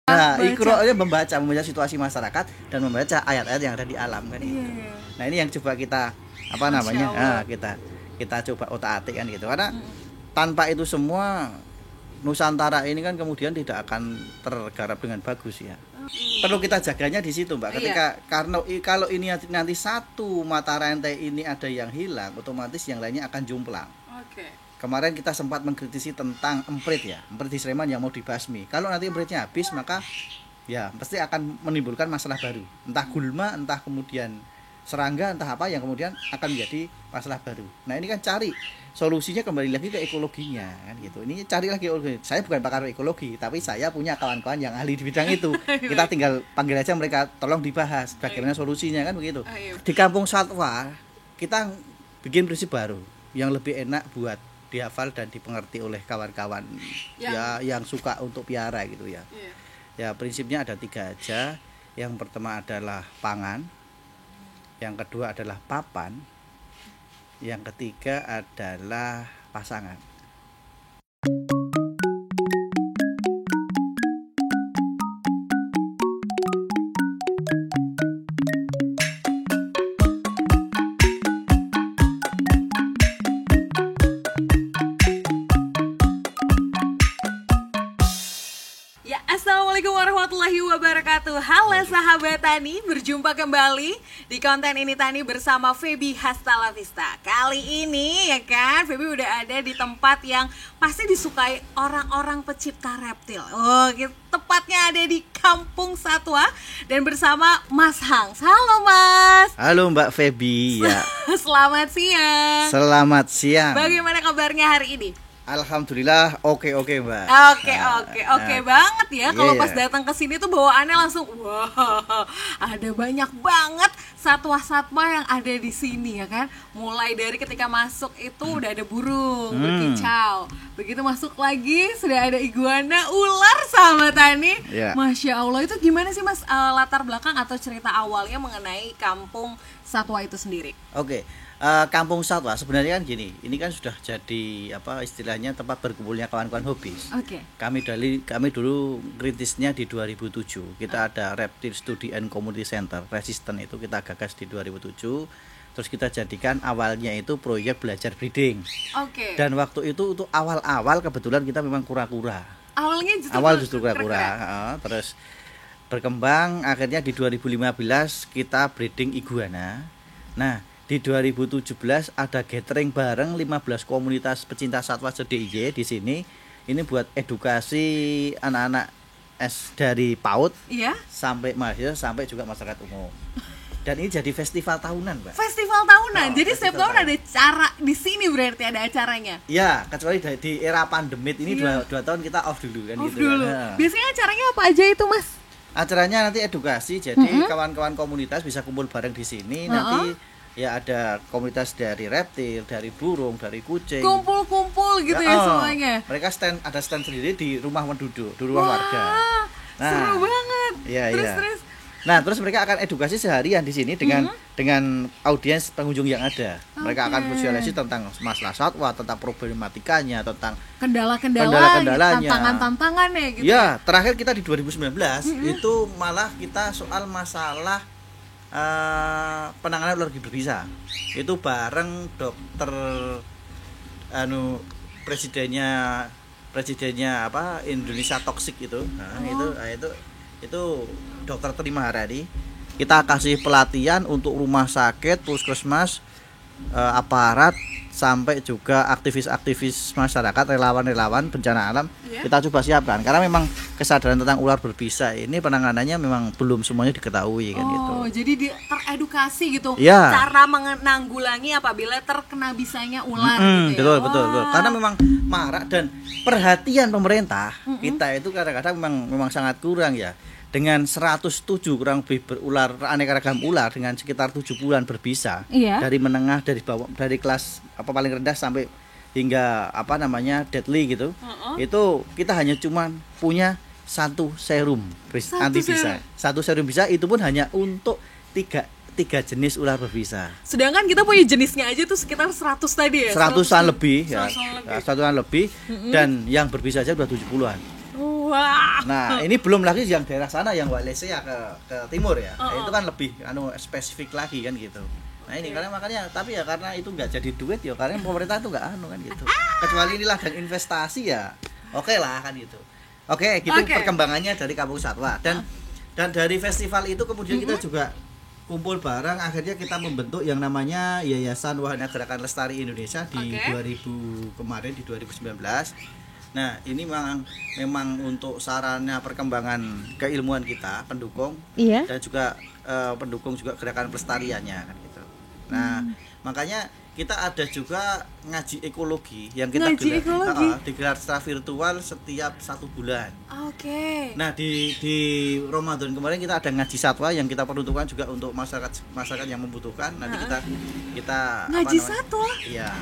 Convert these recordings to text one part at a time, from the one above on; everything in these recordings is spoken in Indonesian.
Nah, Iqra membaca situasi masyarakat dan membaca ayat-ayat yang ada di alam kan gitu. Nah, ini yang coba kita kita coba otak-atik kan gitu. Karena tanpa itu semua Nusantara ini kan kemudian tidak akan tergarap dengan bagus ya. Perlu kita jaganya di situ, Mbak. Ketika karena kalau ini nanti satu mata rantai ini ada yang hilang, otomatis yang lainnya akan jomplang. Kemarin kita sempat mengkritisi tentang emprit ya, emprit di Sleman yang mau dibasmi. Kalau nanti empritnya habis, maka ya pasti akan menimbulkan masalah baru. Entah gulma, entah kemudian serangga, entah apa yang kemudian akan menjadi masalah baru. Nah, ini kan cari solusinya kembali lagi ke ekologinya kan gitu. Ini cari lagi ekologi. Saya bukan pakar ekologi, tapi saya punya kawan-kawan yang ahli di bidang itu. Kita tinggal panggil aja mereka, tolong dibahas bagaimana solusinya kan begitu. Di Kampung Satwa kita bikin prinsip baru yang lebih enak buat dihafal dan dipengerti oleh kawan-kawan yang suka untuk piara gitu ya. Ya prinsipnya ada 3 aja. Yang pertama adalah pangan, yang kedua adalah papan, yang ketiga adalah pasangan. Assalamualaikum warahmatullahi wabarakatuh. Halo sahabat Tani, berjumpa kembali di konten ini Tani bersama Feby Hastalavista. Kali ini ya kan, Feby udah ada di tempat yang pasti disukai orang-orang pecinta reptil. Oh, tepatnya ada di Kampung Satwa dan bersama Mas Hans. Halo Mas. Halo Mbak Feby ya. Selamat siang. Selamat siang. Bagaimana kabarnya hari ini? Alhamdulillah oke Mbak. Oke banget ya. Kalau pas datang ke sini tuh bawaannya langsung wah, ada banyak banget satwa-satwa yang ada di sini ya kan. Mulai dari ketika masuk itu udah ada burung berkicau. Begitu masuk lagi sudah ada iguana, ular sama Tani. Masya Allah, itu gimana sih Mas latar belakang atau cerita awalnya mengenai Kampung Satwa itu sendiri? Kampung Satwa sebenarnya kan gini, ini kan sudah jadi apa istilahnya tempat berkumpulnya kawan-kawan hobis. Kami dulu kritisnya di 2007. Kita ada Reptile Study and Community Center, Resisten itu kita gagas di 2007. Terus kita jadikan awalnya itu proyek belajar breeding. Dan waktu itu untuk awal-awal kebetulan kita memang kura-kura. Awal justru kura-kura. Terus berkembang akhirnya di 2015 kita breeding iguana. Nah, di 2017 ada gathering bareng 15 komunitas pecinta satwa se-DIY di sini. Ini buat edukasi anak-anak dari PAUD sampai mahasiswa sampai juga masyarakat umum. Dan ini jadi festival tahunan, Mbak. Festival tahunan. Jadi setiap tahun ada cara di sini berarti ada acaranya. Ya, kecuali di era pandemi ini 2 tahun kita off dulu kan gitu. Biasanya acaranya apa aja itu, Mas? Acaranya nanti edukasi. Jadi kawan-kawan komunitas bisa kumpul bareng di sini. Nanti ya ada komunitas dari reptil, dari burung, dari kucing. Kumpul-kumpul gitu ya semuanya. Mereka ada stand sendiri di rumah penduduk, di rumah warga. Nah, seru banget. Terus. Nah, terus mereka akan edukasi seharian di sini dengan audiens pengunjung yang ada. Mereka akan sosialisasi tentang masalah satwa, tentang problematikanya, tentang kendala-kendalanya, tantangan-tantangannya gitu. Ya, terakhir kita di 2019 itu malah kita soal masalah penanganan ular berbisa. Itu bareng dokter presidennya apa Indonesia Toxic itu. Itu dokter Terima Haradi. Kita kasih pelatihan untuk rumah sakit, puskesmas, aparat sampai juga aktivis-aktivis masyarakat, relawan-relawan bencana alam. Kita coba siapkan karena memang kesadaran tentang ular berbisa ini penanganannya memang belum semuanya diketahui kan gitu. Jadi teredukasi gitu. Cara menanggulangi apabila terkena bisanya ular gitu ya. Betul. Karena memang marak dan perhatian pemerintah kita itu kadang-kadang memang sangat kurang ya. Dengan 107 kurang lebih berular aneka ragam ular dengan sekitar 7 bulan berbisa. Dari menengah, dari bawah, dari kelas apa paling rendah sampai hingga apa namanya deadly gitu. Itu kita hanya cuman punya 1 serum anti bisa. 1 serum bisa itu pun hanya untuk 3 jenis ular berbisa. Sedangkan kita punya jenisnya aja tuh sekitar 100 tadi ya. 100-an lebih ya. 100-an lebih dan yang berbisa aja udah 70-an. Wah. Nah, ini belum lagi yang daerah sana yang Wallacea ke timur ya. Nah, itu kan lebih spesifik lagi kan gitu. Nah, ini karena makanya tapi ya karena itu nggak jadi duit ya karena pemerintah itu nggak kan gitu. Kecuali ini ladang investasi ya. Oke lah kan gitu. Oke, gitu perkembangannya dari Kampung Satwa dan dari festival itu kemudian kita juga kumpul bareng akhirnya kita membentuk yang namanya Yayasan Wahana Gerakan Lestari Indonesia di 2000 kemarin di 2019. Nah, ini memang untuk sarana perkembangan keilmuan kita, pendukung dan juga pendukung juga gerakan pelestariannya kan gitu. Nah, makanya kita ada juga ngaji ekologi yang kita digelar secara virtual setiap 1 bulan. Oke. Nah, di Ramadan kemarin kita ada ngaji satwa yang kita peruntukkan juga untuk masyarakat yang membutuhkan. Nanti kita ngaji satwa. Iya.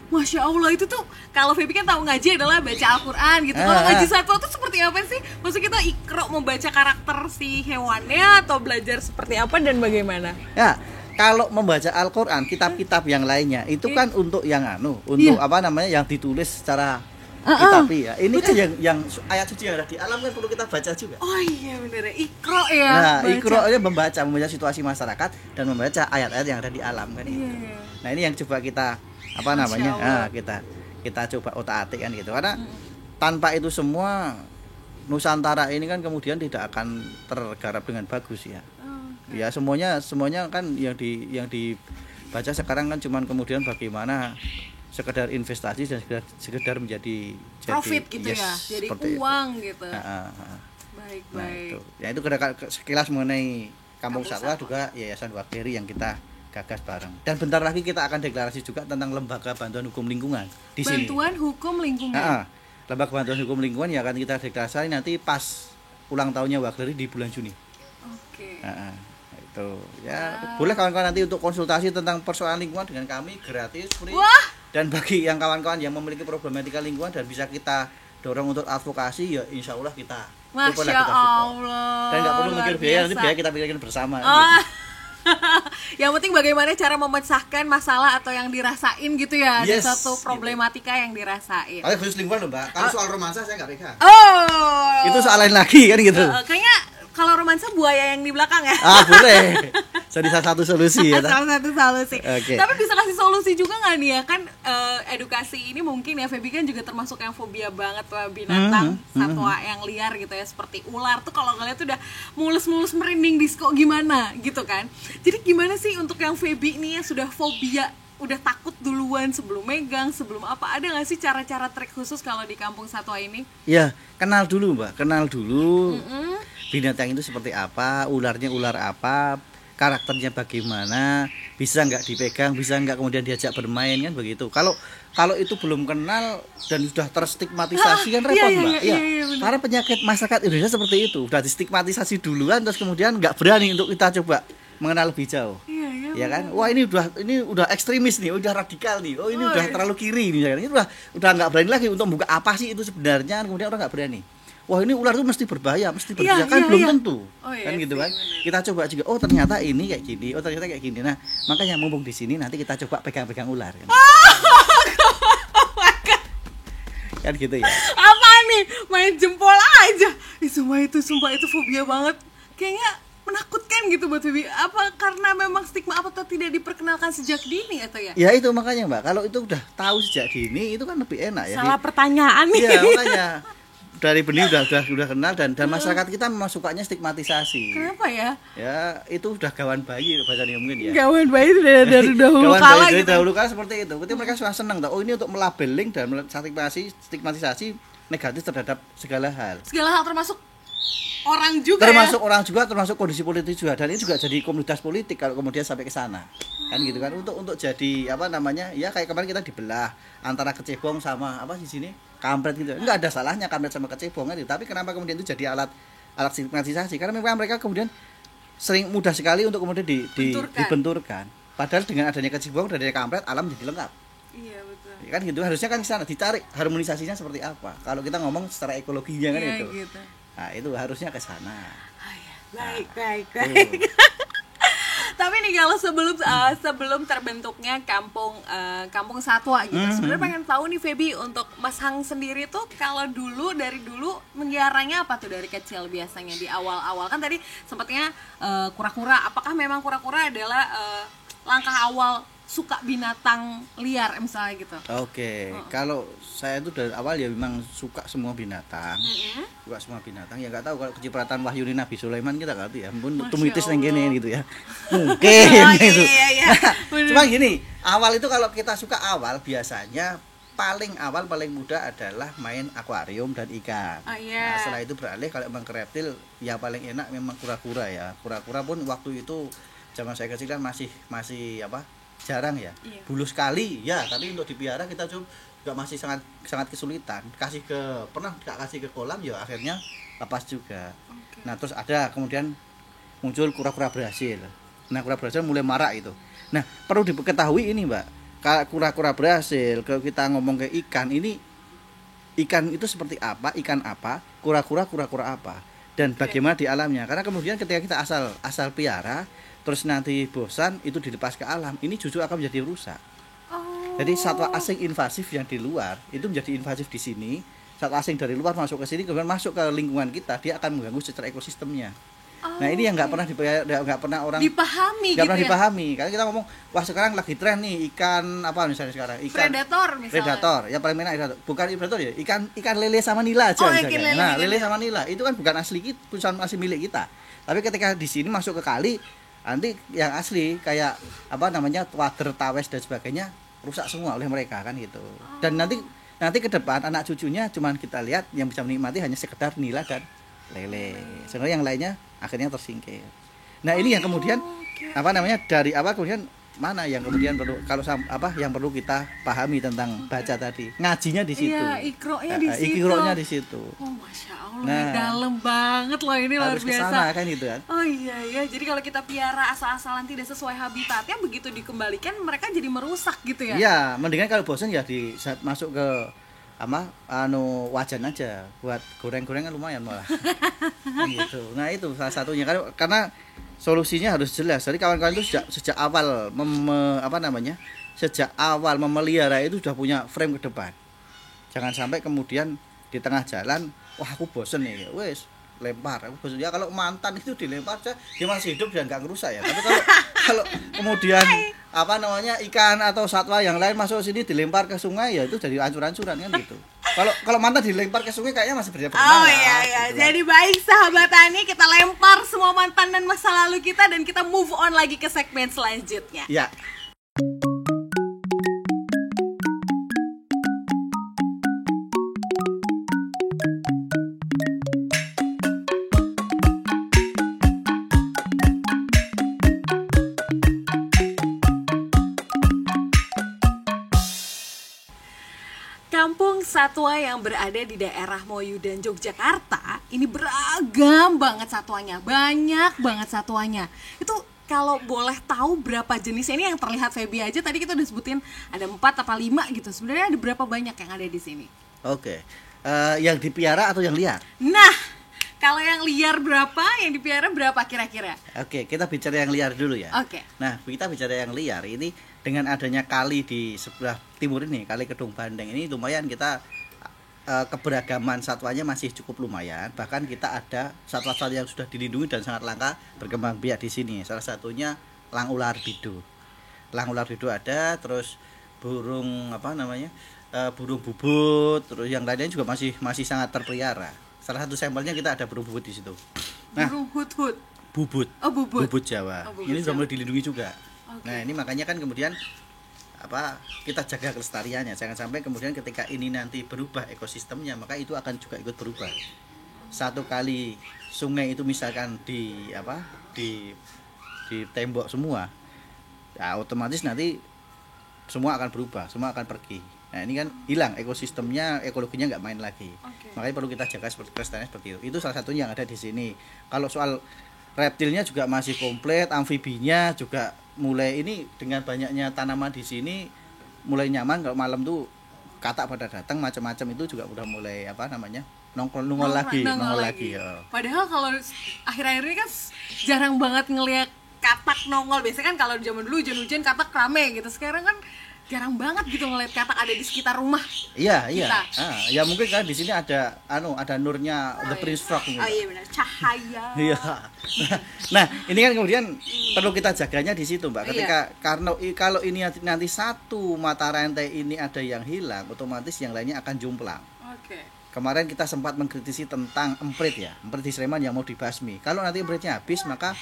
Masya Allah, itu tuh kalau Feby kan tahu ngaji adalah baca Al-Quran gitu. Kalau ngaji satwa tuh seperti apa sih? Maksudnya kita ikro membaca karakter si hewannya atau belajar seperti apa dan bagaimana? Ya, kalau membaca Al-Quran, kitab-kitab yang lainnya itu kan untuk yang untuk apa namanya yang ditulis secara kitabi ya. Ini kan yang ayat suci yang ada di alam kan perlu kita baca juga. Oh iya bener, ikro ya. Nah, ikro-nya membaca situasi masyarakat dan membaca ayat-ayat yang ada di alam kan gitu. Nah, ini yang coba kita apa namanya? Kita coba otak-atik kan gitu. Karena tanpa itu semua Nusantara ini kan kemudian tidak akan tergarap dengan bagus ya. Ya semuanya kan yang dibaca sekarang kan cuman kemudian bagaimana sekedar investasi dan sekedar menjadi profit gitu ya, jadi uang itu. Gitu. Baik. Itu. Ya itu sekilas mengenai Kampung Satwa juga Yayasan Wakteri yang kita gagas bareng. Dan bentar lagi kita akan deklarasi juga tentang Lembaga Bantuan Hukum Lingkungan di sini. Bantuan Hukum Lingkungan. Lembaga Bantuan Hukum Lingkungan yang akan kita deklarasi nanti pas ulang tahunnya Wakteri di bulan Juni. Oke. Itu ya boleh kawan-kawan nanti untuk konsultasi tentang persoalan lingkungan dengan kami gratis free. Dan bagi yang kawan-kawan yang memiliki problematika lingkungan dan bisa kita dorong untuk advokasi ya insya Allah kita Masya Allah. Dan nggak perlu mikir biaya, nanti biaya kita pikirkan bersama gitu. Yang penting bagaimana cara memecahkan masalah atau yang dirasain gitu ya. Ada satu problematika yang dirasain. Khusus lingkungan loh Mbak, kalau soal romansa saya nggak pegang. Itu soal lain lagi kan gitu. Kayaknya kalau romansa buaya yang di belakang ya. Boleh. Jadi salah satu solusi ya. Salah satu solusi. Okay. Tapi bisa kasih solusi juga nggak nih ya kan edukasi ini mungkin ya Feby kan juga termasuk yang fobia banget lah binatang satwa yang liar gitu ya seperti ular tuh kalau ngeliat tuh udah mulus-mulus merinding disko gimana gitu kan. Jadi gimana sih untuk yang Feby nih yang sudah fobia udah takut duluan sebelum megang sebelum apa ada nggak sih cara-cara trik khusus kalau di Kampung Satwa ini? Ya kenal dulu Mbak, binatang itu seperti apa, ularnya ular apa, karakternya bagaimana, bisa nggak dipegang, bisa nggak kemudian diajak bermain kan begitu. Kalau itu belum kenal dan sudah terstigmatisasi kan repot Mbak. Iya. Karena penyakit masyarakat Indonesia seperti itu, sudah distigmatisasi duluan terus kemudian nggak berani untuk kita coba mengenal lebih jauh. Ya kan? Wah ini udah ekstremis nih, udah radikal nih. Oh ini udah terlalu kiri nih. Ini udah nggak berani lagi untuk membuka apa sih itu sebenarnya. Kemudian orang nggak berani. Wah ini ular itu mesti berbahaya, mesti berbahaya kan belum tentu. Kan gitu kan. Kita coba juga ternyata ini kayak gini, ternyata kayak gini. Nah, makanya mumpung di sini nanti kita coba pegang-pegang ular kan. Kan gitu ya. Apa nih? Main jempol aja. Sumpah itu fobia banget. Kayaknya menakutkan gitu buat Feby. Apa karena memang stigma apa atau tidak diperkenalkan sejak dini atau ya? Ya itu makanya Mbak, kalau itu udah tahu sejak dini itu kan lebih enak ya. Salah pertanyaan nih. Iya, makanya dari benih udah kenal dan masyarakat kita memang sukanya stigmatisasi. Kenapa ya? Ya itu udah gawan bayi bahasanya mungkin ya. Gawan bayi itu dari dahulu kala gitu. Dari dahulu kala seperti itu. Ketika mereka sudah senang oh ini untuk melabeling dan stigmatisasi negatif terhadap segala hal. Segala hal termasuk orang juga termasuk kondisi politik juga dan ini juga jadi komunitas politik kalau kemudian sampai ke sana kan gitu kan untuk jadi apa namanya ya kayak kemarin kita dibelah antara kecebong sama apa di sini kampret gitu nggak ada salahnya kampret sama kecebong kan gitu. Tapi kenapa kemudian itu jadi alat stigmatisasi karena memang mereka kemudian sering mudah sekali untuk kemudian dibenturkan padahal dengan adanya kecebong dan adanya kampret alam jadi lengkap. Iya betul. Ya kan gitu harusnya kan ke sana dicari harmonisasinya seperti apa kalau kita ngomong secara ekologinya kan itu. Gitu. Nah itu harusnya ke sana. Baik. Tapi nih kalau sebelum terbentuknya kampung satwa gitu. Sebenarnya pengen tahu nih Feby, untuk Mas Hang sendiri tuh kalau dari dulu meliharanya apa tuh dari kecil biasanya di awal-awal? Kan tadi sempatnya kura-kura. Apakah memang kura-kura adalah langkah awal suka binatang liar misalnya gitu? Oke, kalau saya itu dari awal ya memang suka semua binatang, suka semua binatang. Ya nggak tahu kalau kecipratan wahyu Nabi Sulaiman kita nggak tahu ya, mungkin tumitis yang gini gitu ya, mungkin gitu. Iya. Cuma gini, awal itu kalau kita suka awal biasanya paling mudah adalah main akuarium dan ikan. Nah, setelah itu beralih kalau memang ke reptil, yang paling enak memang kura-kura ya. Kura-kura pun waktu itu zaman saya kecil kan masih apa? Jarang ya, bulu sekali ya, tapi untuk dipelihara kita juga masih sangat kesulitan. Pernah kasih ke kolam ya akhirnya lepas juga. Nah terus ada kemudian muncul kura-kura Brasil. Nah kura Brasil mulai marak itu. Nah perlu diketahui ini Mbak, kura-kura Brasil kalau kita ngomong ke ikan ini, ikan itu seperti apa, ikan apa, kura-kura apa, dan bagaimana di alamnya. Karena kemudian ketika kita asal pelihara terus nanti bosan itu dilepas ke alam, ini justru akan menjadi rusak. Jadi satwa asing invasif yang di luar itu menjadi invasif di sini. Satwa asing dari luar masuk ke sini, kemudian masuk ke lingkungan kita, dia akan mengganggu secara ekosistemnya. Nah ini yang nggak pernah orang dipahami. Nggak pernah dipahami. Karena kita ngomong, wah sekarang lagi tren nih ikan apa misalnya sekarang, ikan predator. Ya paling enak bukan predator ya, ikan lele sama nila aja misalnya. Nah lele sama nila itu kan bukan asli milik kita. Tapi ketika di sini masuk ke kali, nanti yang asli kayak apa namanya wader, tawes dan sebagainya rusak semua oleh mereka kan gitu. Dan nanti ke depan anak cucunya cuman kita lihat yang bisa menikmati hanya sekedar nila dan lele. Sebenarnya yang lainnya akhirnya tersingkir. Nah ini yang kemudian apa namanya dari awal kemudian mana yang kemudian perlu yang perlu kita pahami tentang baca tadi, ngajinya di situ. Iya, ikronya di situ. Oh masya Allah, dalam banget loh ini, luar biasa. Harus kesana kan gitu kan. Oh iya, jadi kalau kita piara asal-asalan tidak sesuai habitatnya, begitu dikembalikan mereka jadi merusak gitu ya. Iya, mendingan kalau bosan ya masuk ke wajan aja buat goreng-gorengan lumayan malah. Gitu. Nah itu salah satunya karena solusinya harus jelas. Jadi kawan-kawan itu sejak awal memelihara itu sudah punya frame ke depan. Jangan sampai kemudian di tengah jalan, wah aku bosen nih, wes lempar. Aku bosen. Ya kalau mantan itu dilempar aja, dia masih hidup dan nggak ngerusak ya. Tapi kalau kemudian ikan atau satwa yang lain masuk sini dilempar ke sungai, ya itu jadi ancur-ancuran kan gitu. Kalau mantan dilempar ke sungai kayaknya masih bernafas. Oh iya. Gitu. Jadi baik sahabat Tani, kita lempar semua mantan dan masa lalu kita dan kita move on lagi ke segmen selanjutnya. Ya. Kampung satwa yang berada di daerah Moyu dan Yogyakarta ini beragam banget satwanya, banyak banget satwanya. Itu kalau boleh tahu berapa jenisnya, ini yang terlihat Feby aja tadi kita udah sebutin ada 4 apa 5 gitu. Sebenarnya ada berapa banyak yang ada di sini? Oke. Yang dipiara atau yang liar? Nah, kalau yang liar berapa, yang dipiara berapa kira-kira? Oke, kita bicara yang liar dulu ya. Oke. Nah, kita bicara yang liar ini dengan adanya kali di sebelah timur ini, Kali Kedung Bandeng ini lumayan kita keberagaman satwanya masih cukup lumayan. Bahkan kita ada satwa-satwa yang sudah dilindungi dan sangat langka berkembang biak di sini. Salah satunya elang ular bido. Elang ular bido ada, terus burung burung bubut, terus yang lainnya juga masih sangat terpelihara. Salah satu sampelnya kita ada burung bubut di situ. Nah, burung hut-hut. Bubut. Oh, bubut. Bubut Jawa. Ini sudah mulai dilindungi juga. Okay. Nah, ini makanya kan kemudian kita jaga kelestariannya. Jangan sampai kemudian ketika ini nanti berubah ekosistemnya, maka itu akan juga ikut berubah. Satu kali sungai itu misalkan di tembok semua, ya otomatis nanti semua akan berubah, semua akan pergi. Nah ini kan hilang ekosistemnya, ekologinya nggak main lagi. Okay. Makanya perlu kita jaga kelestariannya seperti itu. Itu salah satunya yang ada di sini. Kalau soal reptilnya juga masih komplit, amfibinya juga mulai ini dengan banyaknya tanaman di sini mulai nyaman. Kalau malam tuh katak pada datang macam-macam itu juga udah mulai nongol lagi ya. Padahal kalau akhir-akhir ini kan jarang banget ngelihat katak nongol. Biasanya kan kalau zaman dulu hujan-hujan katak rame gitu. Sekarang kan jarang banget gitu ngeliat katak ada di sekitar rumah. Iya. Kita. Ya mungkin kan di sini ada ada nurnya The Prince Frog gitu. Oh iya benar, cahaya. Iya. Nah, ini kan kemudian perlu kita jaganya di situ, Mbak. Ketika karena kalau ini nanti satu mata rantai ini ada yang hilang, otomatis yang lainnya akan jomplang. Oke. Kemarin kita sempat mengkritisi tentang emprit ya, emprit di Sleman yang mau dibasmi. Kalau nanti empritnya habis, maka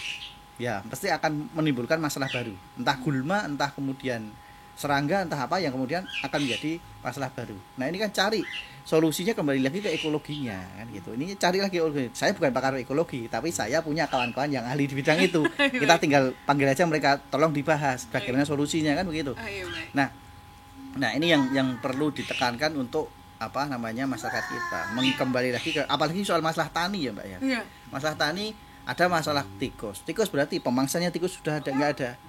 ya pasti akan menimbulkan masalah baru. Entah gulma, entah kemudian serangga, entah apa yang kemudian akan menjadi masalah baru. Nah ini kan cari solusinya kembali lagi ke ekologinya kan gitu. Ini cari lagi ekologi. Saya bukan pakar ekologi, tapi saya punya kawan-kawan yang ahli di bidang itu. Kita tinggal panggil aja mereka, tolong dibahas bagaimana solusinya kan begitu. Nah ini yang perlu ditekankan untuk masyarakat kita, kembali lagi ke apalagi soal masalah tani ya Mbak ya. Iya. Masalah tani ada masalah tikus. Tikus berarti pemangsanya tikus sudah ada nggak ada.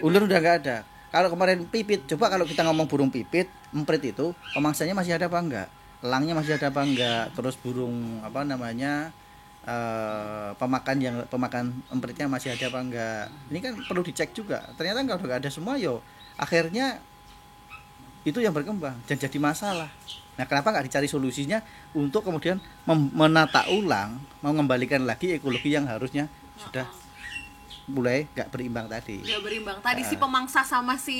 Ular udah nggak ada. Kalau kemarin pipit, coba kalau kita ngomong burung pipit, emprit itu pemangsanya masih ada apa enggak? Elangnya masih ada apa enggak? Terus burung pemakan empritnya masih ada apa enggak? Ini kan perlu dicek juga. Ternyata kalau nggak ada semua akhirnya itu yang berkembang dan jadi masalah. Nah, kenapa nggak dicari solusinya untuk kemudian menata ulang, mengembalikan lagi ekologi yang harusnya sudah mulai nggak berimbang tadi. Nggak berimbang. Tadi si pemangsa sama si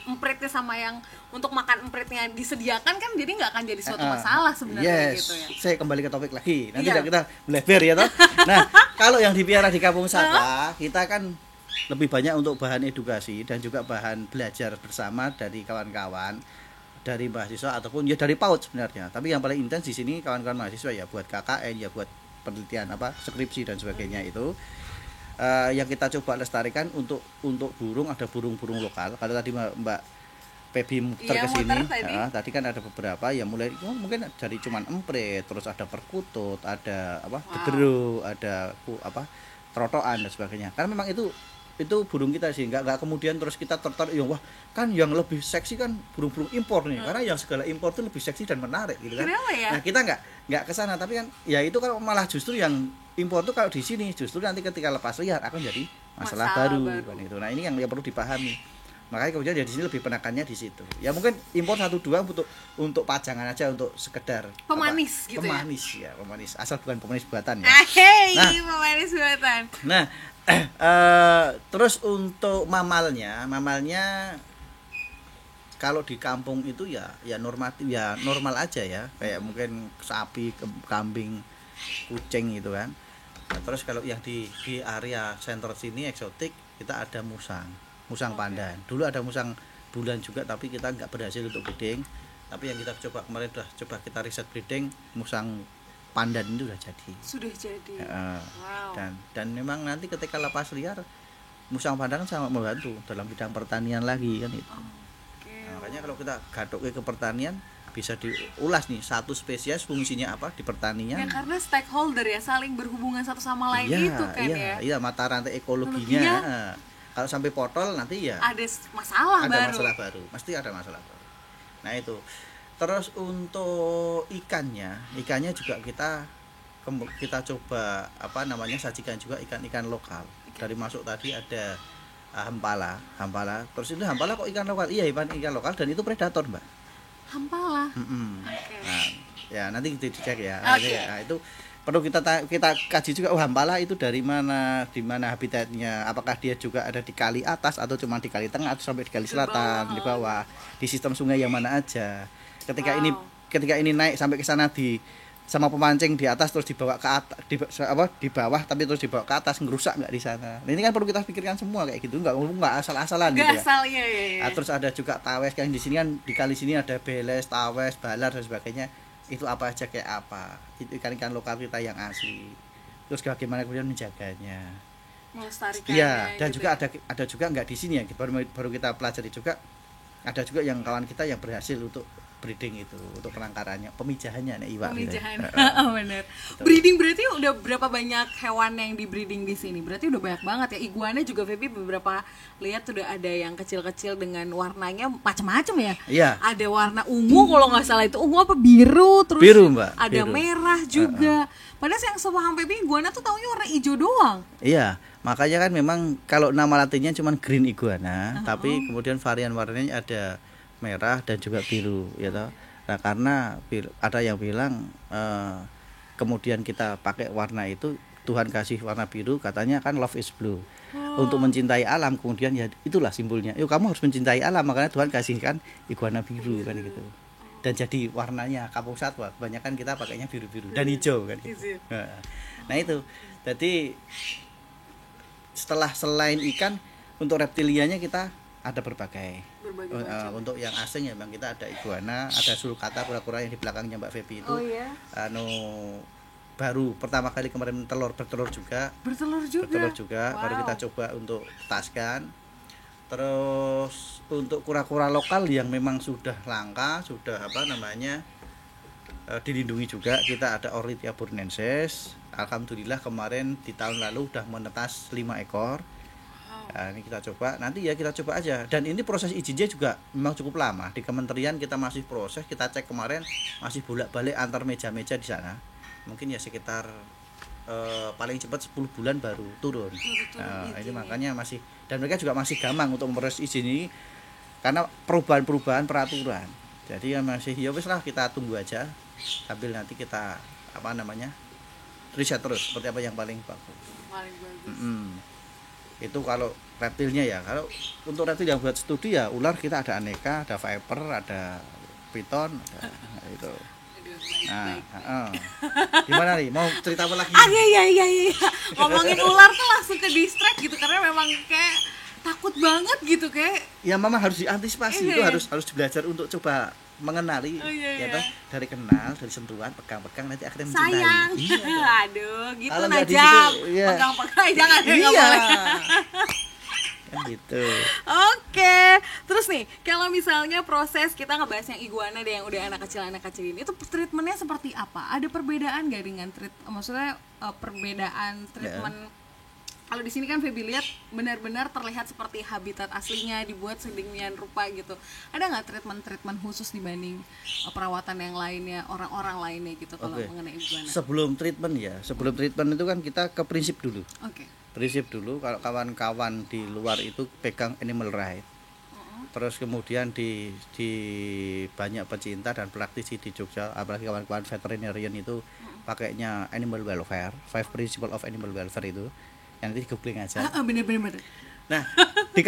empritnya sama yang untuk makan empritnya disediakan kan, jadi nggak akan jadi suatu masalah sebenarnya gitu ya. Saya kembali ke topik lagi. Nanti kita melebar ya toh. Nah, kalau yang dipiara di kampung Saka, kita kan lebih banyak untuk bahan edukasi dan juga bahan belajar bersama dari kawan-kawan, dari mahasiswa ataupun ya dari PAUD sebenarnya. Tapi yang paling intens di sini kawan-kawan mahasiswa ya buat KKN, ya buat penelitian skripsi dan sebagainya itu. Yang kita coba lestarikan untuk burung, ada burung-burung lokal. Kalau tadi Mbak Pebi muter ke sini, tadi kan ada beberapa yang mulai mungkin dari cuman emprit, terus ada perkutut, ada gedero, ada trotoan dan sebagainya. Karena memang itu burung kita sih, nggak kemudian terus kita tertarik wah kan yang lebih seksi kan burung-burung impor nih, karena yang segala impor itu lebih seksi dan menarik gitu kan. Ya? Nah kita nggak kesana, tapi kan ya itu kan malah justru yang impor tuh kalau di sini justru nanti ketika lepas liar akan jadi masalah baru kan itu. Nah ini yang perlu dipahami. Makanya kemudian di sini lebih penekannya di situ. Ya mungkin impor 1-2 untuk pajangan aja, untuk sekedar pemanis gitu. Pemanis asal bukan pemanis buatan ya. Pemanis buatan. Nah, terus untuk mamalnya kalau di kampung itu ya normatif, ya normal aja ya, kayak mungkin sapi, kambing, kucing gitu kan. Nah, terus kalau yang di area center sini eksotik, kita ada musang pandan. Dulu ada musang bulan juga, tapi kita nggak berhasil untuk breeding. Tapi yang kita coba kemarin coba kita riset breeding, musang pandan itu sudah jadi. Wow. Dan memang nanti ketika lepas liar, musang pandan sangat membantu dalam bidang pertanian lagi kan itu. Nah, makanya kalau kita gadok ke pertanian, bisa diulas nih satu spesies fungsinya apa di pertanian. Ya karena stakeholder ya, saling berhubungan satu sama lain itu kan ya. Iya, mata rantai ekologinya. Kalau sampai potol nanti ya ada masalah baru. Mesti ada masalah baru. Nah itu. Terus untuk ikannya juga kita coba sajikan juga ikan-ikan lokal. Dari masuk tadi ada hampala. Terus itu hampala kok ikan lokal? Iya, ikan lokal dan itu predator, Mbak. Hampala. Nah, ya nanti kita dicek ya. Nah, itu perlu kita kaji juga. Hampala itu dari mana, di mana habitatnya? Apakah dia juga ada di kali atas atau cuma di kali tengah atau sampai di kali selatan, di bawah, di sistem sungai yang mana aja? Ketika ini naik sampai ke sana sama pemancing di atas, terus dibawa ke atas, di bawah tapi terus dibawa ke atas, ngerusak nggak di sana. Nah, ini kan perlu kita pikirkan semua kayak gitu, nggak asal-asalan gitu ya. Nah, terus ada juga tawes, kan di sini kan di kali sini ada beles, tawes, balar dan sebagainya. Itu apa aja, kayak apa? Itu ikan-ikan lokal kita yang asli. Terus bagaimana kemudian menjaganya? Melestarikannya. Iya, dan gitu juga ada juga nggak di sini ya. Baru kita pelajari juga. Ada juga yang kawan kita yang berhasil untuk breeding itu untuk penangkarannya, pemijahannya nih iwak. Pemijahan. Bener. Breeding berarti udah berapa banyak hewan yang di breeding di sini? Berarti udah banyak banget ya. Iguana juga Feby beberapa lihat sudah ada yang kecil-kecil dengan warnanya macam-macam ya. Iya. Ada warna ungu kalau nggak salah, itu ungu apa biru, terus Biru, Mbak. ada Biru. merah juga. Padahal yang sepaham Feby iguana tuh taunya warna hijau doang. Iya, makanya kan memang kalau nama latinnya cuma green iguana, tapi kemudian varian warnanya ada merah dan juga biru, ya toh. Nah, karena ada yang bilang kemudian kita pakai warna itu, Tuhan kasih warna biru, katanya kan love is blue. Untuk mencintai alam, kemudian ya itulah simbolnya. Yuk kamu harus mencintai alam, makanya Tuhan kasihkan iguana biru kan gitu. Dan jadi warnanya kampung satwa, kebanyakan kita pakainya biru-biru dan hijau kan gitu. Nah itu, jadi setelah selain ikan, untuk reptilianya kita ada berbagai Macam. untuk yang asing ya memang kita ada iguana, ada sulcata, kura-kura yang di belakangnya Mbak Feby itu. Oh iya. Baru pertama kali kemarin bertelur juga. Bertelur juga. Baru kita coba untuk taskan. Terus untuk kura-kura lokal yang memang sudah langka, sudah dilindungi juga, kita ada Ornithia burnensis. Alhamdulillah kemarin di tahun lalu udah menetas 5 ekor. Nah, ini kita coba, nanti ya kita coba aja. Dan ini proses izinnya juga memang cukup lama. Di kementerian kita masih proses, kita cek kemarin masih bolak-balik antar meja-meja di sana. Mungkin ya sekitar paling cepat 10 bulan baru turun. Nah, ini makanya masih, dan mereka juga masih gampang untuk memproses izin ini karena perubahan-perubahan peraturan. Jadi ya masih ya wis lah, kita tunggu aja sambil nanti kita riset terus seperti apa yang paling bagus. Paling bagus. Itu kalau reptilnya ya. Kalau untuk reptil yang buat studi ya ular kita ada aneka, ada viper, ada python, itu. Nah, gimana nih? Mau cerita apa lagi? Iya. Ngomongin ular tuh langsung ke distract gitu karena memang kayak takut banget gitu kayak. Ya memang harus diantisipasi, itu harus belajar untuk coba mengenali, ya toh, dari kenal, dari sentuhan, pegang-pegang, nanti akhirnya mencintai. Sayang. Iya. Aduh, gitu Kalau nah nggak di jam. situ, iya. Pegang-pegang jangan nggak Iya. boleh. Kan gitu. Oke, terus nih kalau misalnya proses kita ngebahas yang iguana deh, yang udah anak kecil ini, itu treatmentnya seperti apa? Ada perbedaan nggak dengan maksudnya perbedaan treatment? Kalau di sini kan Feby lihat benar-benar terlihat seperti habitat aslinya, dibuat sedemikian rupa gitu. Ada nggak treatment khusus dibanding perawatan yang lainnya, orang-orang lainnya gitu kalau mengenai iguana? Sebelum treatment itu kan kita ke prinsip dulu. Oke. Prinsip dulu, kalau kawan-kawan di luar itu pegang animal right. Terus kemudian di banyak pecinta dan praktisi di Jogja, apalagi kawan-kawan veterinarian itu pakainya animal welfare, 5 principle of animal welfare itu. Yang nanti googling aja. Bener. Nah, di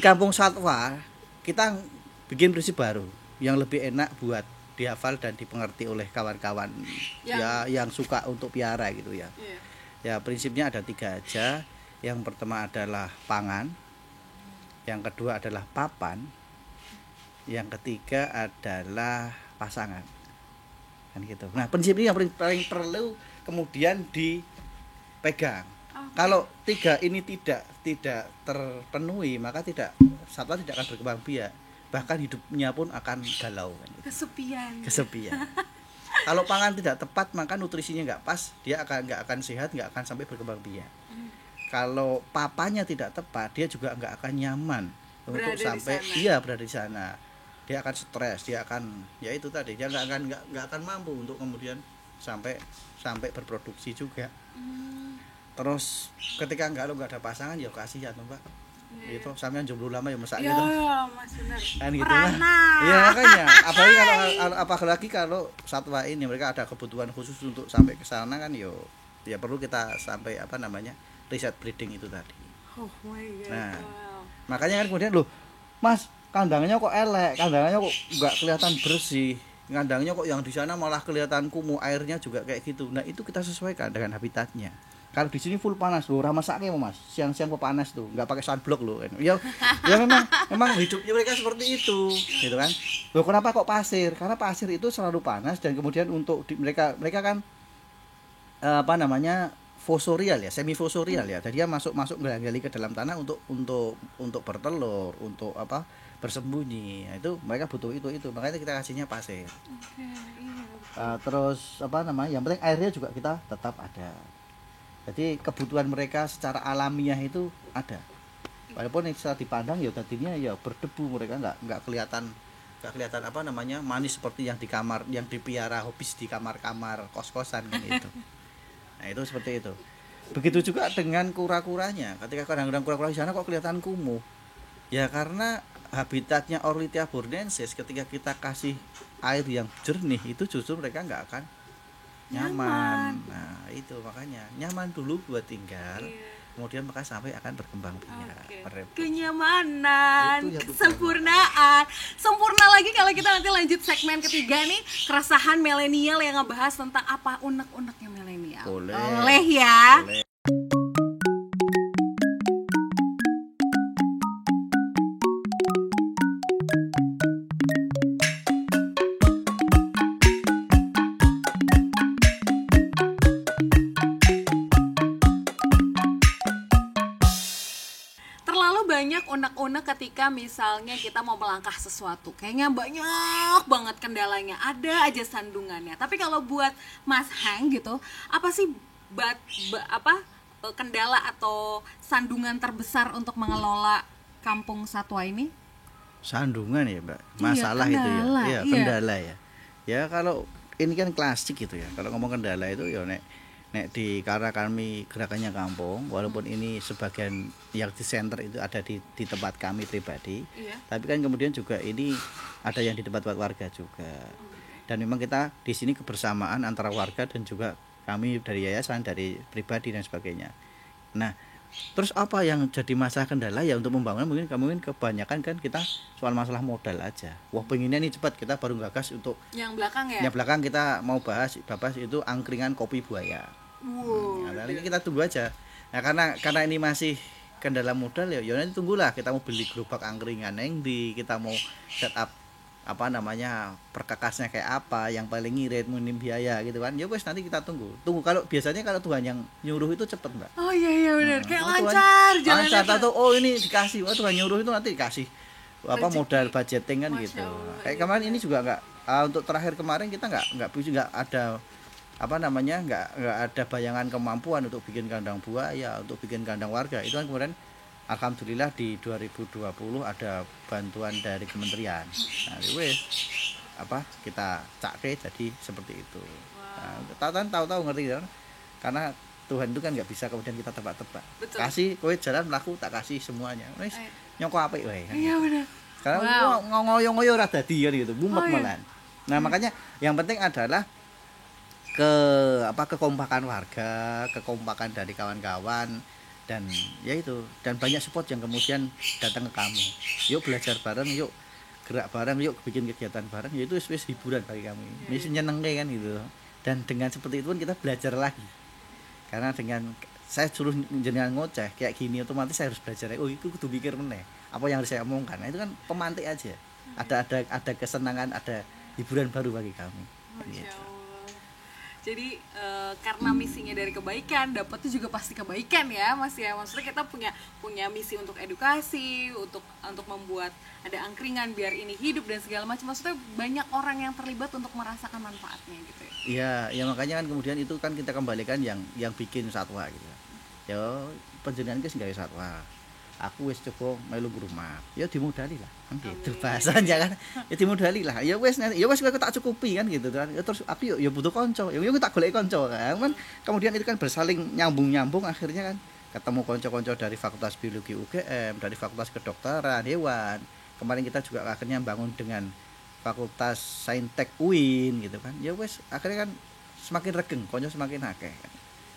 kampung satwa kita bikin prinsip baru yang lebih enak buat dihafal dan dipengerti oleh kawan-kawan yang suka untuk piara gitu ya. Ya prinsipnya ada 3 aja. Yang pertama adalah pangan, yang kedua adalah papan, yang ketiga adalah pasangan, kan gitu. Nah prinsip ini yang paling perlu kemudian dipegang. Kalau 3 ini tidak terpenuhi, maka satwa tidak akan berkembang biak, bahkan hidupnya pun akan galau kan gitu. Kesepian. Kalau pangan tidak tepat, maka nutrisinya nggak pas, dia nggak akan sehat, nggak akan sampai berkembang biak. Kalau papanya tidak tepat, dia juga nggak akan nyaman untuk sampai berada di sana. Dia akan stres, dia akan ya itu tadi, dia nggak akan mampu untuk kemudian sampai berproduksi juga. Terus ketika nggak ada pasangan ya kasihan tuh Mbak. Itu sampean jomblo lama ya masak gitu. Ya, Mas benar. Kan gitu lah. Ya makanya, apalagi kalau satwa ini mereka ada kebutuhan khusus untuk sampai ke sana kan ya perlu kita sampai riset breeding itu tadi. Oh my god. Nah, makanya kan kemudian loh, Mas, kandangnya kok elek, kandangnya kok nggak kelihatan bersih, kandangnya kok yang di sana malah kelihatan kumuh, airnya juga kayak gitu. Nah, itu kita sesuaikan dengan habitatnya. Kalau di sini full panas loh, ora masaknya Mas. Siang-siang kok panas tuh, nggak pakai sunblock loh. Ya memang hidupnya mereka seperti itu, gitu kan. Loh kenapa kok pasir? Karena pasir itu selalu panas dan kemudian untuk mereka kan fosorial ya, semi fosorial ya. Jadi dia masuk gali ke dalam tanah untuk bertelur, untuk bersembunyi. Nah, itu mereka butuh itu makanya kita kasihnya pasir. Iya. Terus apa namanya, yang penting airnya juga kita tetap ada, jadi kebutuhan mereka secara alamiah itu ada, walaupun setelah dipandang ya tadinya ya berdebu, mereka nggak kelihatan apa namanya manis seperti yang di kamar, yang dipiara hobis di kamar-kamar kos-kosan kan itu. Nah itu seperti itu. Begitu juga dengan kura-kuranya, ketika kadang-kadang kura-kura di sana kok kelihatan kumuh, ya karena habitatnya Orlitia bornensis, ketika kita kasih air yang jernih itu justru mereka nggak akan nyaman. Nah itu makanya nyaman dulu buat tinggal, kemudian maka sampai akan berkembang biak. Kenyamanan, kesempurnaan, sempurna lagi kalau kita nanti lanjut segmen ketiga nih, keresahan milenial yang ngebahas tentang apa unek-uneknya milenial. Boleh ya. Boleh. Banyak unek-unek ketika misalnya kita mau melangkah sesuatu, kayaknya banyak banget kendalanya, ada aja sandungannya. Tapi kalau buat Mas Heng gitu, apa sih kendala atau sandungan terbesar untuk mengelola kampung satwa ini? Sandungan ya Mbak, masalah iya, itu ya, iya, kendala ya. Ya kalau ini kan klasik gitu ya, kalau ngomong kendala itu ya di karena kami gerakannya kampung, walaupun ini sebagian yang di center itu ada di tempat kami pribadi, tapi kan kemudian juga ini ada yang di tempat warga juga. Dan memang kita di sini kebersamaan antara warga dan juga kami dari yayasan, dari pribadi dan sebagainya. Nah, terus apa yang jadi masalah kendala ya untuk membangun, mungkin kebanyakan kan kita soal masalah modal aja. Wah pengennya nih cepat, kita baru gagas untuk yang belakang ya. Yang belakang kita mau bahas itu angkringan kopi buaya. Nah, kita tunggu aja. Nah karena ini masih kendala modal ya nanti tunggulah, kita mau beli gerobak angkringan yang kita mau set up apa namanya perkakasnya kayak apa, yang paling ngirit minim biaya gitu kan. Ya wes nanti kita tunggu. Kalau biasanya kalau Tuhan yang nyuruh itu cepet Mbak. Oh iya benar. Kayak lancar jalannya. Atau ini dikasih, Tuhan nyuruh itu nanti dikasih modal budgeting kan gitu. Kayak kemarin ini juga enggak untuk terakhir kemarin kita enggak ada nggak ada bayangan kemampuan untuk bikin kandang buaya, untuk bikin kandang warga. Itu kan kemarin alhamdulillah di 2020 ada bantuan dari kementerian. Nah, kita cake jadi seperti itu. Nah, tahu ngerti kan? Karena Tuhan itu kan nggak bisa kemudian kita tebak-tebak. Kasih kowe jalan mlaku, tak kasih semuanya. Wis nyoko apik wae. Iya benar. Karena ngoyo-ngoyo ora dadi kan gitu, mumet malan. Nah, makanya yang penting adalah kekompakan warga, kekompakan dari kawan-kawan, dan ya itu, dan banyak support yang kemudian datang ke kami. Yuk belajar bareng, yuk gerak bareng, yuk bikin kegiatan bareng. Ya itu wis hiburan bagi kami. Ini nyenengke kan gitu. Dan dengan seperti itu pun kita belajar lagi. Karena dengan saya suruh jenengan ngoceh kayak gini, otomatis saya harus belajar. Oh itu kudu pikir meneh. Apa yang harus saya omongkan. Nah, itu kan pemantik aja. Ada kesenangan, ada hiburan baru bagi kami. Gitu. Jadi karena misinya dari kebaikan, dapatnya juga pasti kebaikan ya Mas ya. Maksudnya kita punya misi untuk edukasi, untuk membuat ada angkringan biar ini hidup dan segala macam. Maksudnya banyak orang yang terlibat untuk merasakan manfaatnya gitu ya. Iya, ya makanya kan kemudian itu kan kita kembalikan yang bikin satwa gitu. Ya panjenengan ki gawe satwa. Aku wis coba melu rumah. Ya dimodali lah. Kan gitu bahasanya kan. Ya dimodali lah. Ya wis kowe tak cukupi kan gitu kan. Ya terus aku ya butuh kanca. Ya tak golek kanca kan. Kemudian itu kan bersaling nyambung akhirnya kan ketemu kanca-kanca dari Fakultas Biologi UGM, dari Fakultas Kedokteran Hewan. Kemarin kita juga akhirnya bangun dengan Fakultas Saintek UIN gitu kan. Ya wis akhirnya kan semakin regeng, kanca semakin akeh kan.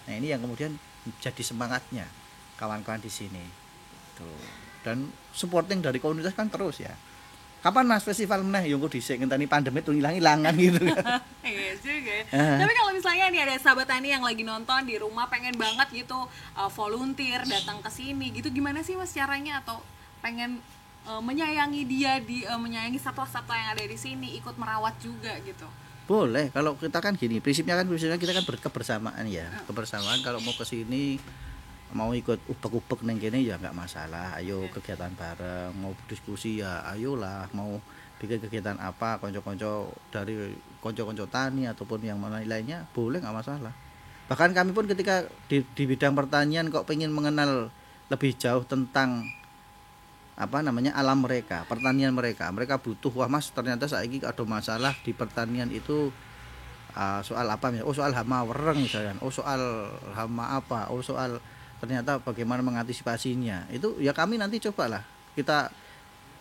Nah, ini yang kemudian jadi semangatnya kawan-kawan di sini. Dan supporting dari komunitas kan terus ya. Kapan Mas festival meneh yo engko dhisik ngenteni pandemi tuh hilang-hilangan gitu kan. Iya juga ya. Tapi kalau misalnya nih ada sahabat tani yang lagi nonton di rumah pengen banget gitu volunteer datang ke sini gitu, gimana sih Mas caranya, atau pengen menyayangi menyayangi satwa-satwa yang ada di sini, ikut merawat juga gitu? Boleh, kalau kita kan gini, prinsipnya kita kan berkebersamaan ya. Kebersamaan kalau mau ke sini mau ikut ubek-ubek neng kene ya nggak masalah, ayo kegiatan bareng, mau diskusi ya ayolah, mau bikin kegiatan apa konco-konco dari konco-konco tani ataupun yang mana lainnya boleh, nggak masalah. Bahkan kami pun ketika di bidang pertanian kok pengen mengenal lebih jauh tentang apa namanya alam mereka, pertanian mereka butuh, wah mas ternyata saiki ada masalah di pertanian itu, soal apa ya, oh soal hama wereng misalkan, oh soal hama apa, oh soal ternyata bagaimana mengantisipasinya, itu ya kami nanti cobalah kita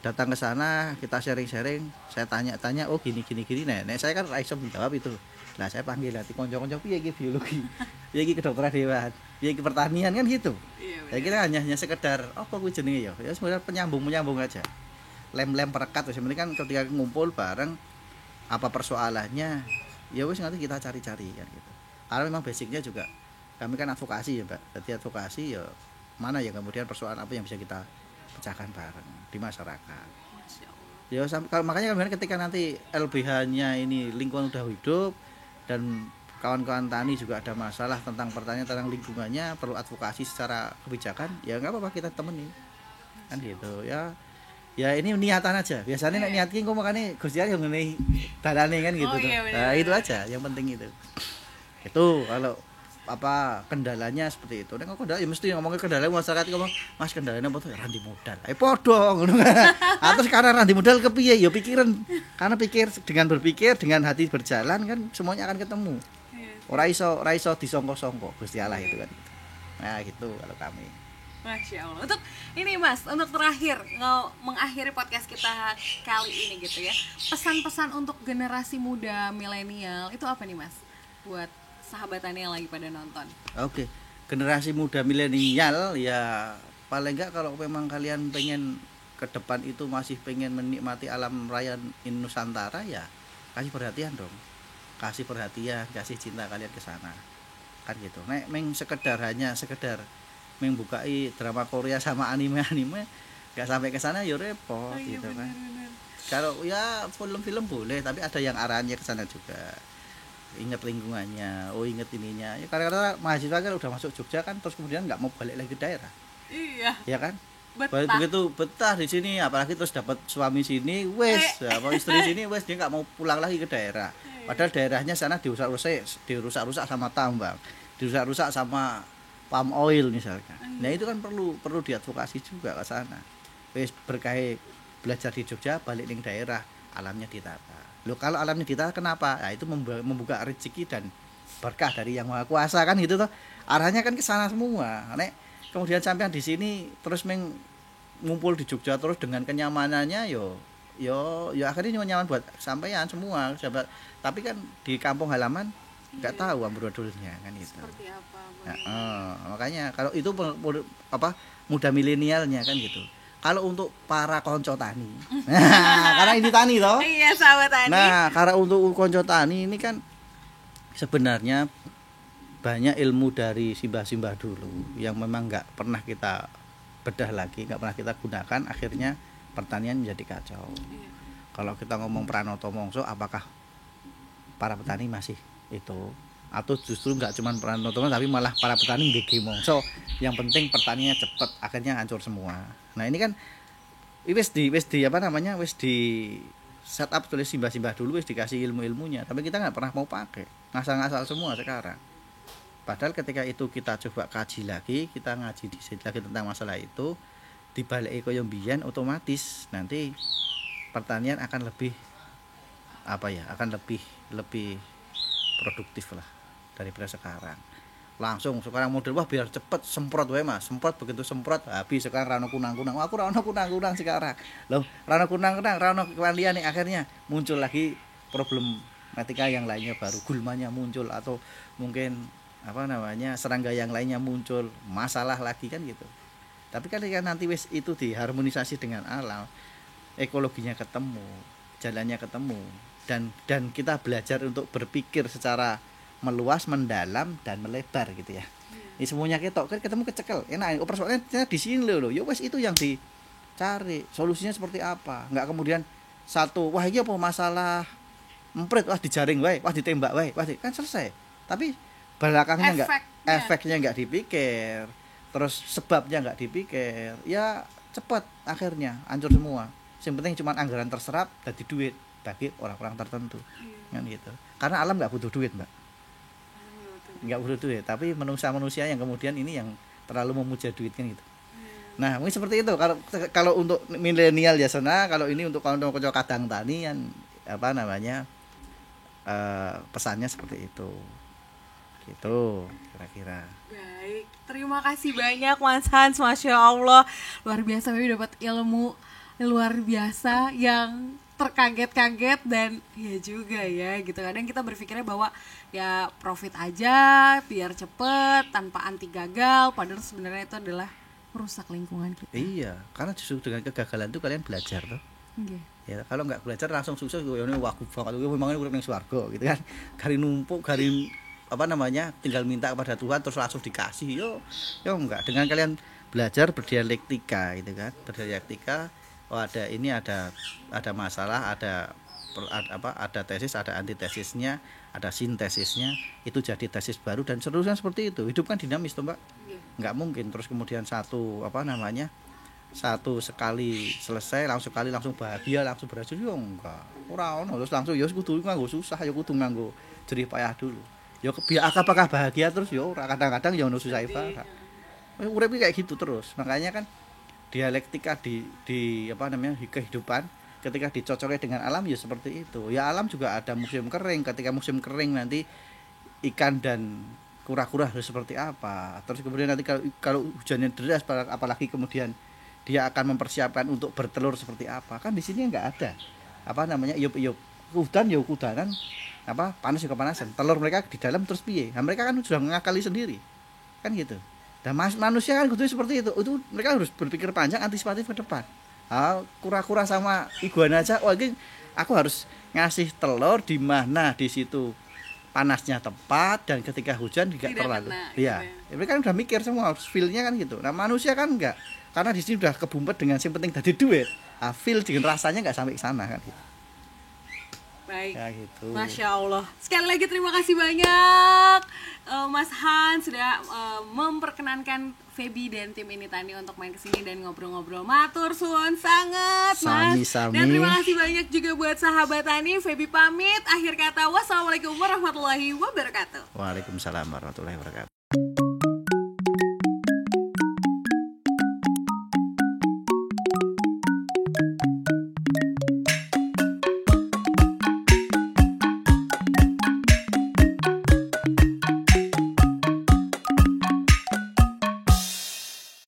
datang ke sana, kita sharing-sharing, saya tanya-tanya, oh gini nah saya kan raiso menjawab itu. Nah saya panggil hati konco-konco piye iki biologi, piye iki kedokteran hewan, piye iki pertanian kan gitu. Saya kira hanya sekedar apa kuwi jenenge ya sebenarnya penyambung aja, lem perekat. Sebenarnya kan ketika ngumpul bareng apa persoalannya ya wis nanti kita cari-cari kan gitu. Karena memang basicnya juga kami kan advokasi ya Mbak, jadi advokasi ya mana ya kemudian persoalan apa yang bisa kita pecahkan bareng di masyarakat. Ya makanya kemudian ketika nanti LBH-nya ini lingkungan udah hidup dan kawan-kawan tani juga ada masalah tentang pertanian, tentang lingkungannya, perlu advokasi secara kebijakan, ya nggak apa-apa kita temenin kan gitu ya. Ya ini niatan aja, biasanya nek niatkin kok makanya Gusti Allah yang ngene dalane kan gitu tuh. Nah itu aja yang penting itu kalau apa kendalanya seperti itu. Nek kendala ya mesti ngomongin kendala masyarakat, ngomong mas kendalanya apa tuh ya randi modal. Podo ngono. Terus karena randi modal kepiye ya pikiran. Karena dengan berpikir dengan hati berjalan kan semuanya akan ketemu. Ora iso disongko-songko Gusti Allah itu kan. Nah gitu kalau kami. Masya Allah. Untuk ini mas, untuk terakhir mengakhiri podcast kita kali ini gitu ya, pesan-pesan untuk generasi muda milenial itu apa nih mas buat sahabatannya yang lagi pada nonton? Oke, generasi muda milenial ya paling enggak kalau memang kalian pengen ke depan itu masih pengen menikmati alam raya Nusantara ya kasih perhatian dong, kasih perhatian, kasih cinta kalian ke sana kan gitu. Nek sekedar membukai drama Korea sama anime nggak sampai ke sana ya repot gitu kan. Kalau ya film-film boleh tapi ada yang arahannya ke sana juga, ingat lingkungannya, ingat ininya ya. Karena mahasiswa kan udah masuk Jogja kan terus kemudian nggak mau balik lagi ke daerah, ya kan begitu betah di sini, apalagi terus dapat suami sini wes apa istri sini wes dia nggak mau pulang lagi ke daerah, padahal daerahnya sana dirusak-rusak sama tambang, dirusak-rusak sama palm oil misalkan. Nah itu kan perlu diadvokasi juga ke sana. Wes berkait belajar di Jogja balik ning daerah, alamnya ditata. Loh kalau alamnya ditata kenapa? Nah itu membuka rezeki dan berkah dari Yang Maha Kuasa kan gitu toh. Arahnya kan ke sana semua. Nek kemudian sampean di sini terus ngumpul di Jogja terus dengan kenyamanannya yo akhirnya nyaman buat sampean semua. Tapi kan di kampung halaman nggak tahu amburadulnya kan itu. Seperti apa? Makanya kalau itu muda milenialnya kan gitu. Kalau untuk para konco tani, karena ini tani toh. Iya sahabat tani. Nah karena untuk konco tani ini kan sebenarnya banyak ilmu dari simbah-simbah dulu yang memang nggak pernah kita bedah lagi, nggak pernah kita gunakan, akhirnya pertanian menjadi kacau. Kalau kita ngomong Pranoto Mongso, apakah para petani masih itu atau justru nggak cuma Pranoto tapi malah para petani BG Mongso, yang penting pertaniannya cepat, akhirnya hancur semua. Nah ini kan wis di setup tulis simbah-simbah dulu, wis dikasih ilmu-ilmunya, tapi kita nggak pernah mau pakai, ngasal-ngasal semua sekarang. Padahal ketika itu kita coba kaji lagi, kita ngaji lagi tentang masalah itu, dibalik koyo mbiyen, otomatis nanti pertanian akan lebih lebih produktif lah daripada sekarang. Langsung sekarang model wah biar cepet semprot wae mas, begitu semprot habis. Sekarang rano kunang-kunang, aku rano kunang-kunang sekarang loh, rano kunang-kunang, rano kewandian nih, akhirnya muncul lagi problematika yang lainnya baru, gulmanya muncul atau mungkin serangga yang lainnya muncul, masalah lagi kan gitu. Tapi kan nanti wis itu diharmonisasi dengan alam, ekologinya ketemu, jalannya ketemu, dan kita belajar untuk berpikir secara meluas, mendalam dan melebar gitu ya. Ini semuanya ketok kan ketemu kecekel. Enak, persoalannya di sini loh. Ya wes itu yang dicari. Solusinya seperti apa? Enggak kemudian satu, wah iki apa masalah emprit, wah dijaring wae, wah ditembak wae, wah kan selesai. Tapi belakangnya efeknya enggak dipikir. terus sebabnya nggak dipikir, ya cepat akhirnya hancur semua. Yang penting cuma anggaran terserap jadi duit bagi orang-orang tertentu, kan gitu. Karena alam nggak butuh duit, Mbak, nggak butuh duit, tapi manusia yang kemudian ini yang terlalu memuja duit kan gitu. Nah mungkin seperti itu kalau untuk milenial ya sana, kalau ini untuk kalau kadang tani kan apa namanya pesannya seperti itu gitu kira-kira. Baik, terima kasih banyak Mas Hans, Masya Allah, luar biasa, Baby dapat ilmu luar biasa yang terkaget-kaget dan ya juga ya gitu. Kadang kita berpikirnya bahwa ya profit aja biar cepet tanpa anti gagal, padahal sebenarnya itu adalah merusak lingkungan kita. Iya, karena justru dengan kegagalan itu kalian belajar tuh. Okay. Ya kalau nggak belajar langsung sukses, gue ini waku banget, gue memangnya urip ning swarga gitu kan. Gari numpuk, gari apa namanya, tinggal minta kepada Tuhan terus langsung dikasih. Yo enggak. Dengan kalian belajar berdialektika gitu kan, berdialektika. Oh ada ini ada masalah, ada tesis, ada antitesisnya, ada sintesisnya, itu jadi tesis baru dan seterusnya seperti itu. Hidup kan dinamis tuh, Mbak. Nggak mungkin terus kemudian satu sekali selesai langsung bahagia langsung berhasil, yo enggak. Ora ono terus langsung yo kudu nganggo susah, yo kudu nganggo jerih payah dulu. Yo apakah bahagia terus yo ora, kadang-kadang yo ono susah ibarat. Urip kayak gitu terus. Makanya kan dialektika di apa namanya di kehidupan ketika dicocokkan dengan alam ya seperti itu. Ya alam juga ada musim kering, ketika musim kering nanti ikan dan kura-kura harus seperti apa. Terus kemudian nanti kalau hujannya deras apalagi kemudian dia akan mempersiapkan untuk bertelur seperti apa. Kan di sini enggak ada apa namanya iup-iup. Hutan ya hudanan, apa panas ya kepanasan. Telur mereka di dalam terus piye? Nah, mereka kan sudah mengakali sendiri. Kan gitu. Dan manusia kan kudu seperti itu. Itu mereka harus berpikir panjang, antisipatif ke depan. Kura-kura sama iguana aja, aku harus ngasih telur di mana di situ panasnya tepat dan ketika hujan tidak terlalu. Iya, gitu. Mereka kan udah mikir semua, feel-nya kan gitu. Nah, manusia kan enggak. Karena di sini udah kebumpet dengan yang penting tadi duit. Feel dengan rasanya enggak sampai ke sana kan gitu. Baik, ya, gitu. Masya Allah. Sekali lagi terima kasih banyak Mas Hans sudah memperkenankan Feby dan tim ini tadi untuk main kesini dan ngobrol-ngobrol. Matur suwun sangat Mas. Sami. Dan terima kasih banyak juga buat sahabat Tani. Feby pamit. Akhir kata wassalamualaikum warahmatullahi wabarakatuh. Waalaikumsalam warahmatullahi wabarakatuh.